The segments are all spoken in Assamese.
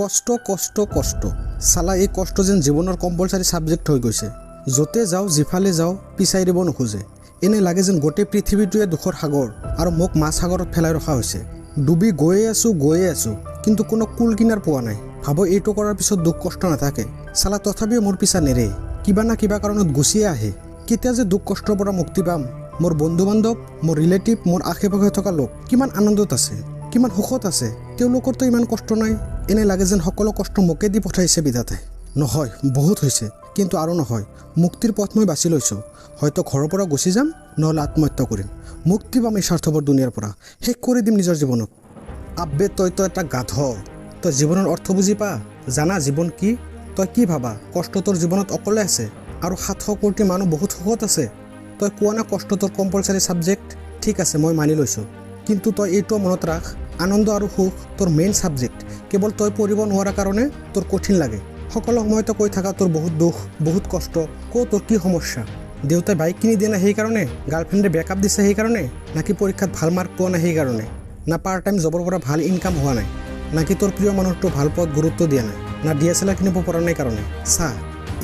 কষ্ট কষ্ট কষ্ট চালা এই কষ্ট যেন জীৱনৰ কম্পালচাৰী ছাবজেক্ট হৈ গৈছে। য'তে যাওঁ যিফালে যাওঁ পিছাই দিব নোখোজে। এনে লাগে যেন গোটেই পৃথিৱীটোৱে দুখৰ সাগৰ আৰু মোক মাছ সাগৰত পেলাই ৰখা হৈছে। ডুবি গৈয়ে আছোঁ কিন্তু কোনো কুল কিনাৰ পোৱা নাই। ভাবো এইটো কৰাৰ পিছত দুখ কষ্ট নাথাকে, চালা তথাপিও মোৰ পিছা নেৰে, কিবা না কিবা কাৰণত গুচিয়ে আহে। কেতিয়া যে দুখ কষ্টৰ পৰা মুক্তি পাম? মোৰ বন্ধু বান্ধৱ, মোৰ ৰিলেটিভ, মোৰ আশে পাশে থকা লোক কিমান আনন্দত আছে, কিমান সুখত আছে, তেওঁলোকৰতো ইমান কষ্ট নাই। এনে লাগে যেন সকলো কষ্ট মোকে দি পঠাইছে বিধাতাই। নহয়, বহুত হৈছে, কিন্তু আৰু নহয়। মুক্তিৰ পথ মই বাছি লৈছোঁ। হয়তো ঘৰৰ পৰা গুচি যাম, নহ'লে আত্মহত্যা কৰিম। মুক্তি পাম এই স্বাৰ্থপৰ দুনিয়াৰ পৰা, শেষ কৰি দিম নিজৰ জীৱনক। আব্বে তইতো এটা গাধ, তই জীৱনৰ অৰ্থ বুজি পা, জানা জীৱন কি? তই কি ভাবা কষ্ট তোৰ জীৱনত অকলে আছে আৰু 700 কোটি মানুহ বহুত সুখত আছে? তই কোৱা না কষ্ট তোৰ কম্পালচাৰী ছাবজেক্ট। ঠিক আছে, মই মানি লৈছোঁ, কিন্তু তই এইটো মনত ৰাখ, আনন্দ আৰু সুখ তোৰ মেইন ছাবজেক্ট। কেৱল তই পঢ়িব নোৱাৰা কাৰণে তোৰ কঠিন লাগে। সকলো সময়তে কৈ থাকা তোৰ বহুত দুখ, বহুত কষ্ট। তোৰ কি সমস্যা? দেউতাই বাইক কিনি দিয়া নাই সেইকাৰণে? গাৰ্লফ্ৰেণ্ডে ব্ৰেকআপ দিছে সেইকাৰণে? নাকি পৰীক্ষাত ভাল মাৰ্ক পোৱা নাই সেইকাৰণে? না পাৰ্ট টাইম জবৰ পৰা ভাল ইনকাম হোৱা নাই? নাকি তোৰ প্ৰিয় মানুহটো ভাল পোৱাত গুৰুত্ব দিয়া নাই? না DSLR কিনিব পৰা নাই কাৰণে? চা,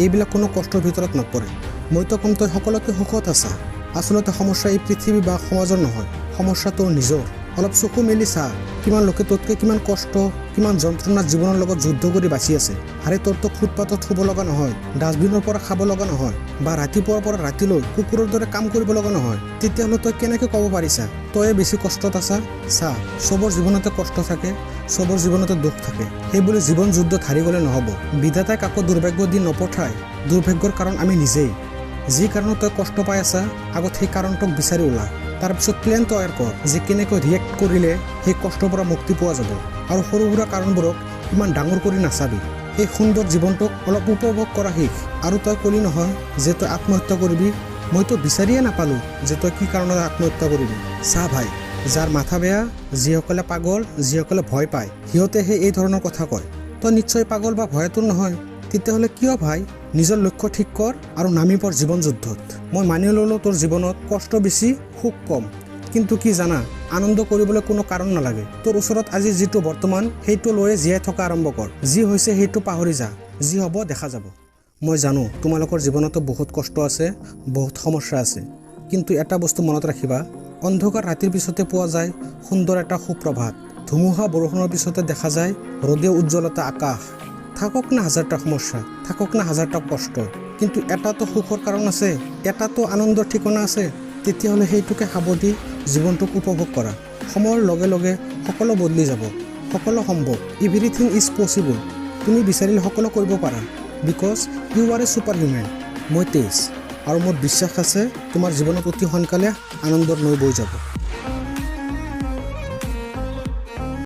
এইবিলাক কোনো কষ্টৰ ভিতৰত নপৰে। মইতো কম তই সকলোতে সুখত আছা। আচলতে সমস্যা এই পৃথিৱী বা সমাজৰ নহয়, সমস্যা তোৰ নিজৰ। অলপ চকু মেলি চা, কিমান লোকে তোতকৈ কিমান কষ্ট, কিমান যন্ত্ৰণাত জীৱনৰ লগত যুদ্ধ কৰি বাচি আছে। আৰে তোৰতো ফুটপাথত শুব লগা নহয়, ডাষ্টবিনৰ পৰা খাব লগা নহয়, বা ৰাতিপুৱাৰ পৰা ৰাতিলৈ কুকুৰৰ দৰে কাম কৰিব লগা নহয়। তেতিয়াহ'লে তই কেনেকৈ ক'ব পাৰিছা তয়ে বেছি কষ্টত আছা? চা, চবৰ জীৱনতে কষ্ট থাকে, চবৰ জীৱনতে দুখ থাকে। সেইবুলি জীৱন যুদ্ধত হাৰি গ'লে নহ'ব। বিধাতাই কাকো দুৰ্ভাগ্য দি নপঠায়, দুৰ্ভাগ্যৰ কাৰণ আমি নিজেই। যি কাৰণত তই কষ্ট পাই আছা, আগত সেই কাৰণটোক বিচাৰি ওলা। তাৰপিছত প্লেন তৈয়াৰ কৰ যে কেনেকৈ ৰিয়েক্ট কৰিলে সেই কষ্টৰ পৰা মুক্তি পোৱা যাব। আৰু সৰু সুৰা কাৰণবোৰক ইমান ডাঙৰ কৰি নাচাবি। সেই সুন্দৰ জীৱনটোক অলপ উপভোগ কৰা শিক। আৰু তই ক'লি নহয় যে তই আত্মহত্যা কৰিবি, মইতো বিচাৰিয়ে নাপালোঁ যে তই কি কাৰণত আত্মহত্যা কৰিবি। চা ভাই, যাৰ মাথা বেয়া, যিসকলে পাগল, যিসকলে ভয় পায়, সিহঁতেহে এই ধৰণৰ কথা কয়। তই নিশ্চয় পাগল বা ভয়াতুৰ নহয়। তেতিয়াহ'লে কিয় ভাই? নিজৰ লক্ষ্য ঠিক কৰ আৰু নামি পৰ জীৱন যুদ্ধত। মই মানি ল'লোঁ তোৰ জীৱনত কষ্ট বেছি, সুখ কম, কিন্তু কি জানা, আনন্দ কৰিবলৈ কোনো কাৰণ নালাগে। তোৰ ওচৰত আজি যিটো বৰ্তমান, সেইটো লৈয়ে জীয়াই থকা আৰম্ভ কৰ। যি হৈছে সেইটো পাহৰি যা, যি হ'ব দেখা যাব। মই জানো তোমালোকৰ জীৱনতো বহুত কষ্ট আছে, বহুত সমস্যা আছে, কিন্তু এটা বস্তু মনত ৰাখিবা, অন্ধকাৰ ৰাতিৰ পিছতে পোৱা যায় সুন্দৰ এটা সুপ্ৰভাত। ধুমুহা বৰষুণৰ পিছতে দেখা যায় ৰ'দে উজ্জ্বলতা আকাশ। থাকক না হাজাৰটা সমস্যা, থাকক না হাজাৰটা কষ্ট, কিন্তু এটাতো সুখৰ কাৰণ আছে, এটাতো আনন্দৰ ঠিকনা আছে। তেতিয়াহ'লে সেইটোকে সাৱধি জীৱনটোক উপভোগ কৰা। সময়ৰ লগে লগে সকলো বদলি যাব, সকলো সম্ভৱ। Everything is possible. তুমি বিচাৰিলে সকলো কৰিব পাৰা, because you are a super human. মই তেজ, আৰু মোৰ বিশ্বাস আছে তোমাৰ জীৱনত অতি সোনকালে আনন্দৰ নৈ বৈ যাব।